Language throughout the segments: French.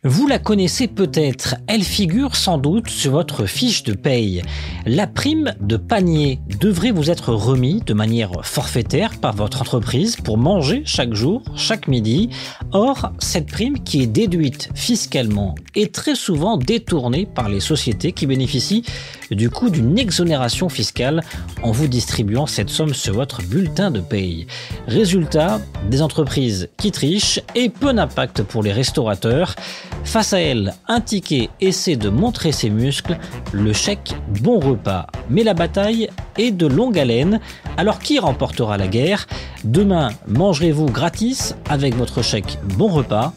Vous la connaissez peut-être, elle figure sans doute sur votre fiche de paye. La prime de panier devrait vous être remise de manière forfaitaire par votre entreprise pour manger chaque jour, chaque midi. Or, cette prime qui est déduite fiscalement est très souvent détournée par les sociétés qui bénéficient du coup d'une exonération fiscale en vous distribuant cette somme sur votre bulletin de paye. Résultat, des entreprises qui trichent et peu d'impact pour les restaurateurs. Face à elle, un ticket essaie de montrer ses muscles, le chèque bon repas. Mais la bataille est de longue haleine, alors qui remportera la guerre? Demain, mangerez-vous gratis avec votre chèque bon repas?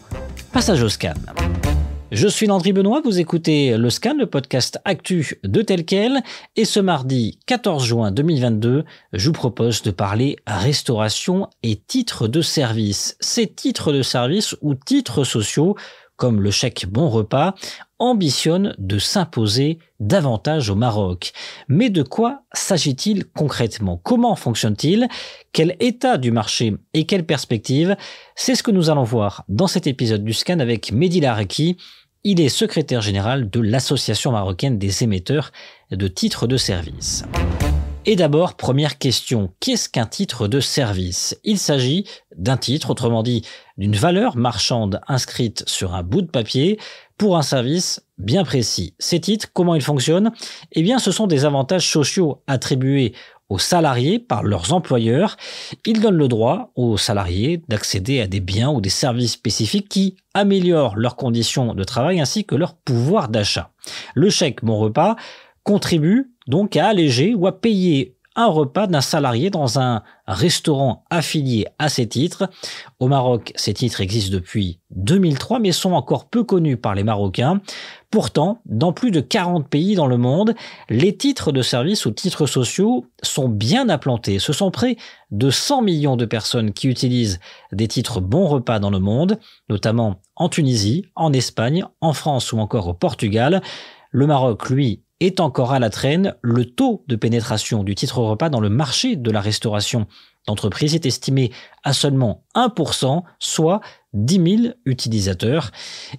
Passage au scan. Je suis Landry Benoît, vous écoutez Le Scan, le podcast actu de Tel Quel, et ce mardi 14 juin 2022, je vous propose de parler restauration et titres de service. Ces titres de service ou titres sociaux, comme le chèque bon repas, ambitionnent de s'imposer davantage au Maroc. Mais de quoi s'agit-il concrètement? Comment fonctionne-t-il? Quel état du marché et quelles perspectives? C'est ce que nous allons voir dans cet épisode du Scan avec Mehdi Laraki. Il est secrétaire général de l'Association marocaine des émetteurs de titres de service. Et d'abord, première question, qu'est-ce qu'un titre de service? Il s'agit d'un titre, autrement dit, d'une valeur marchande inscrite sur un bout de papier pour un service bien précis. Ces titres, comment ils fonctionnent? Eh bien, ce sont des avantages sociaux attribués aux salariés par leurs employeurs. Ils donnent le droit aux salariés d'accéder à des biens ou des services spécifiques qui améliorent leurs conditions de travail ainsi que leur pouvoir d'achat. Le chèque bon repas contribue donc à alléger ou à payer un repas d'un salarié dans un restaurant affilié à ces titres. Au Maroc, ces titres existent depuis 2003 mais sont encore peu connus par les Marocains. Pourtant, dans plus de 40 pays dans le monde, les titres de service ou titres sociaux sont bien implantés. Ce sont près de 100 millions de personnes qui utilisent des titres bon repas dans le monde, notamment en Tunisie, en Espagne, en France ou encore au Portugal. Le Maroc, lui, est encore à la traîne. Le taux de pénétration du titre repas dans le marché de la restauration d'entreprise est estimé à seulement 1%, soit 10 000 utilisateurs.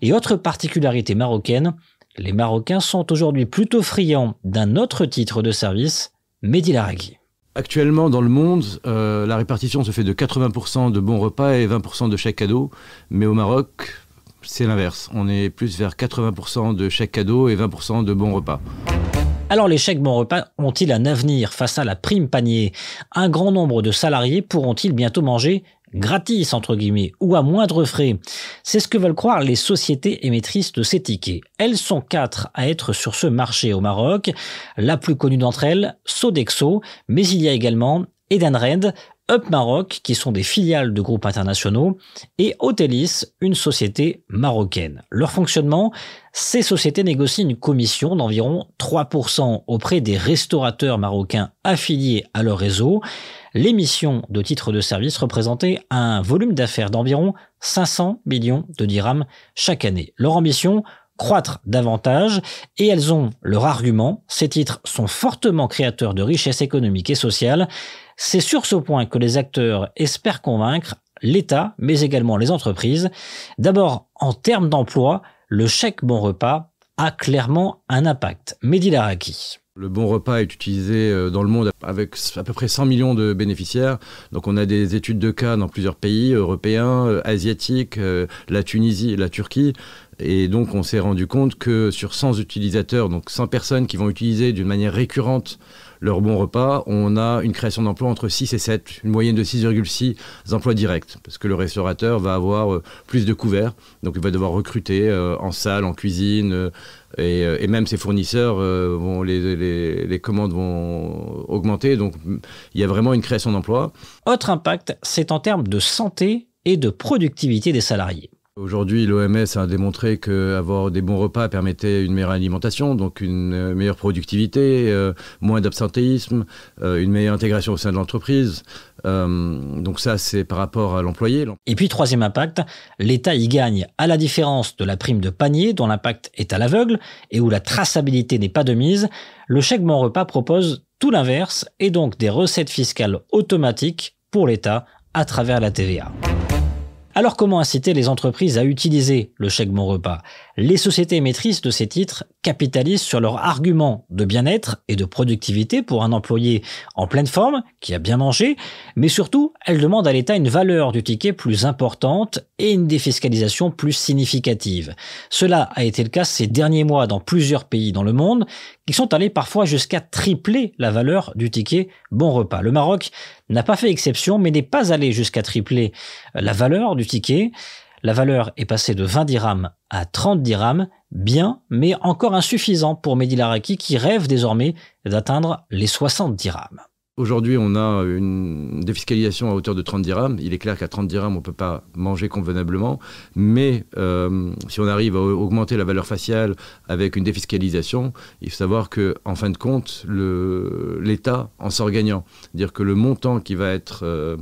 Et autre particularité marocaine, les Marocains sont aujourd'hui plutôt friands d'un autre titre de service, Mehdi Laraki. Actuellement, dans le monde, la répartition se fait de 80% de bons repas et 20% de chèques cadeaux. Mais au Maroc, c'est l'inverse. On est plus vers 80% de chèques cadeaux et 20% de bons repas. Alors les chèques bon repas ont-ils un avenir face à la prime panier? Un grand nombre de salariés pourront-ils bientôt manger gratis entre guillemets ou à moindre frais? C'est ce que veulent croire les sociétés émettrices de ces tickets. Elles sont 4 à être sur ce marché au Maroc. La plus connue d'entre elles, Sodexo, mais il y a également Edenred, Up Maroc, qui sont des filiales de groupes internationaux, et Hotelis, une société marocaine. Leur fonctionnement, ces sociétés négocient une commission d'environ 3% auprès des restaurateurs marocains affiliés à leur réseau. L'émission de titres de service représentait un volume d'affaires d'environ 500 millions de dirhams chaque année. Leur ambition, croître davantage, et elles ont leur argument. Ces titres sont fortement créateurs de richesse économique et sociale. C'est sur ce point que les acteurs espèrent convaincre l'État, mais également les entreprises. D'abord, en termes d'emploi, le chèque bon repas a clairement un impact. Mehdi Laraki. Le bon repas est utilisé dans le monde avec à peu près 100 millions de bénéficiaires. Donc on a des études de cas dans plusieurs pays européens, asiatiques, la Tunisie, la Turquie. Et donc on s'est rendu compte que sur 100 utilisateurs, donc 100 personnes qui vont utiliser d'une manière récurrente leur bon repas, on a une création d'emplois entre 6 et 7, une moyenne de 6,6 emplois directs. Parce que le restaurateur va avoir plus de couverts, donc il va devoir recruter en salle, en cuisine, et même ses fournisseurs, les commandes vont augmenter. Donc il y a vraiment une création d'emplois. Autre impact, c'est en termes de santé et de productivité des salariés. Aujourd'hui, l'OMS a démontré qu'avoir des bons repas permettait une meilleure alimentation, donc une meilleure productivité, moins d'absentéisme, une meilleure intégration au sein de l'entreprise. Donc ça, c'est par rapport à l'employé. Et puis, troisième impact, l'État y gagne, à la différence de la prime de panier, dont l'impact est à l'aveugle et où la traçabilité n'est pas de mise. Le chèque bon repas propose tout l'inverse et donc des recettes fiscales automatiques pour l'État à travers la TVA. Alors comment inciter les entreprises à utiliser le chèque bon repas? Les sociétés émettrices de ces titres capitalisent sur leur argument de bien-être et de productivité pour un employé en pleine forme, qui a bien mangé, mais surtout, elles demandent à l'État une valeur du ticket plus importante et une défiscalisation plus significative. Cela a été le cas ces derniers mois dans plusieurs pays dans le monde, qui sont allés parfois jusqu'à tripler la valeur du ticket bon repas. Le Maroc n'a pas fait exception, mais n'est pas allé jusqu'à tripler la valeur du ticket. La valeur est passée de 20 dirhams à 30 dirhams, bien, mais encore insuffisant pour Mehdi Laraki qui rêve désormais d'atteindre les 60 dirhams. Aujourd'hui, on a une défiscalisation à hauteur de 30 dirhams. Il est clair qu'à 30 dirhams, on ne peut pas manger convenablement. Mais si on arrive à augmenter la valeur faciale avec une défiscalisation, il faut savoir qu'en fin de compte, l'État en sort gagnant. C'est-à-dire que le montant qui va être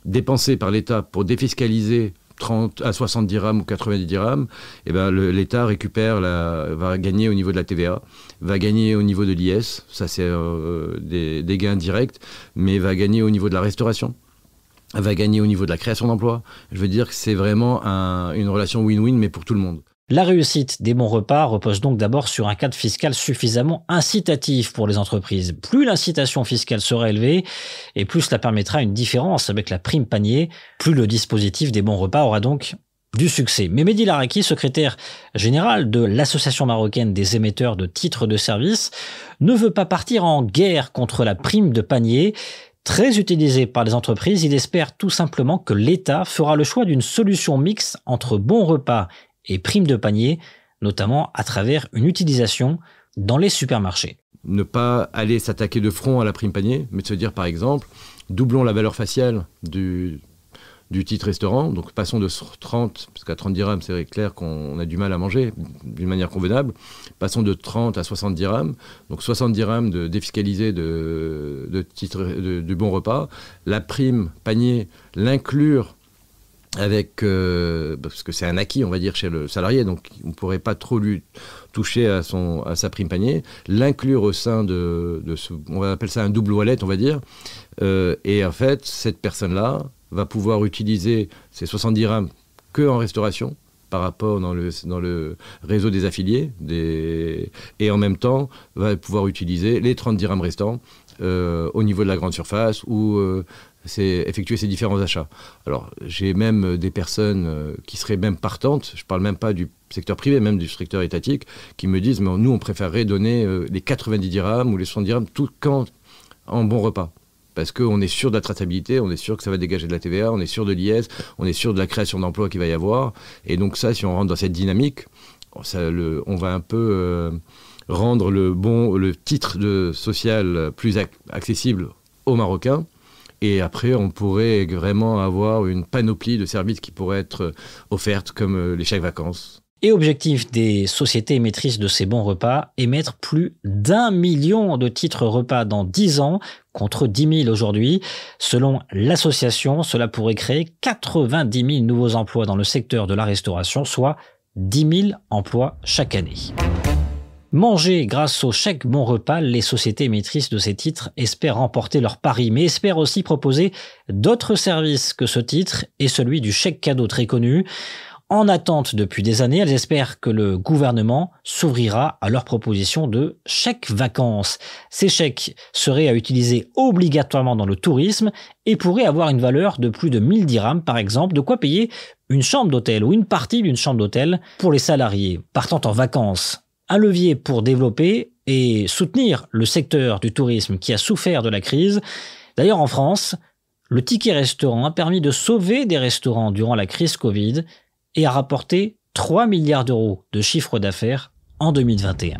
dépensé par l'État pour défiscaliser 30 à 60 dirhams ou 90 dirhams, eh ben l'État va gagner au niveau de la TVA, va gagner au niveau de l'IS, ça c'est des gains directs, mais va gagner au niveau de la restauration, va gagner au niveau de la création d'emplois. Je veux dire que c'est vraiment une relation win-win, mais pour tout le monde. La réussite des bons repas repose donc d'abord sur un cadre fiscal suffisamment incitatif pour les entreprises. Plus l'incitation fiscale sera élevée et plus cela permettra une différence avec la prime panier, plus le dispositif des bons repas aura donc du succès. Mais Mehdi Laraki, secrétaire général de l'Association marocaine des émetteurs de titres de service, ne veut pas partir en guerre contre la prime de panier. Très utilisée par les entreprises, il espère tout simplement que l'État fera le choix d'une solution mixte entre bons repas et prime de panier, notamment à travers une utilisation dans les supermarchés. Ne pas aller s'attaquer de front à la prime panier, mais de se dire par exemple, doublons la valeur faciale du titre restaurant, donc passons de 30, parce qu'à 30 dirhams c'est clair qu'on a du mal à manger d'une manière convenable, passons de 30 à 60 dirhams, donc 60 dirhams de défiscalisé de titre du bon repas, la prime panier, l'inclure avec parce que c'est un acquis on va dire chez le salarié, donc on ne pourrait pas trop lui toucher à sa prime panier, l'inclure au sein de ce, on appelle ça un double wallet on va dire, et en fait cette personne là va pouvoir utiliser ces 70 dirhams que en restauration par rapport dans le réseau des affiliés et en même temps va pouvoir utiliser les 30 dirhams restants au niveau de la grande surface ou c'est effectuer ces différents achats. Alors, j'ai même des personnes qui seraient même partantes, je ne parle même pas du secteur privé, même du secteur étatique, qui me disent, mais nous, on préférerait donner les 90 dirhams ou les 60 dirhams tout quand en bon repas. Parce qu'on est sûr de la traçabilité, on est sûr que ça va dégager de la TVA, on est sûr de l'IS, on est sûr de la création d'emplois qu'il va y avoir. Et donc ça, si on rentre dans cette dynamique, on va un peu rendre le titre social plus accessible aux Marocains. Et après, on pourrait vraiment avoir une panoplie de services qui pourraient être offertes, comme les chèques vacances. Et objectif des sociétés émettrices de ces bons repas, émettre plus d'1 million de titres repas dans 10 ans, contre 10 000 aujourd'hui. Selon l'association, cela pourrait créer 90 000 nouveaux emplois dans le secteur de la restauration, soit 10 000 emplois chaque année. Manger grâce au chèque bon repas, les sociétés émettrices de ces titres espèrent remporter leur pari, mais espèrent aussi proposer d'autres services que ce titre et celui du chèque cadeau très connu. En attente depuis des années, elles espèrent que le gouvernement s'ouvrira à leur proposition de chèques vacances. Ces chèques seraient à utiliser obligatoirement dans le tourisme et pourraient avoir une valeur de plus de 1000 dirhams par exemple, de quoi payer une chambre d'hôtel ou une partie d'une chambre d'hôtel pour les salariés partant en vacances. Un levier pour développer et soutenir le secteur du tourisme qui a souffert de la crise. D'ailleurs, en France, le ticket restaurant a permis de sauver des restaurants durant la crise Covid et a rapporté 3 milliards d'euros de chiffre d'affaires en 2021.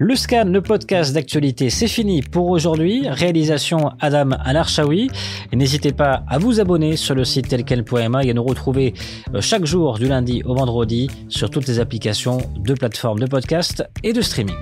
Le Scan, le podcast d'actualité, c'est fini pour aujourd'hui. Réalisation Adam Al-Arshawi. N'hésitez pas à vous abonner sur le site telquel.ma et à nous retrouver chaque jour du lundi au vendredi sur toutes les applications de plateformes de podcast et de streaming.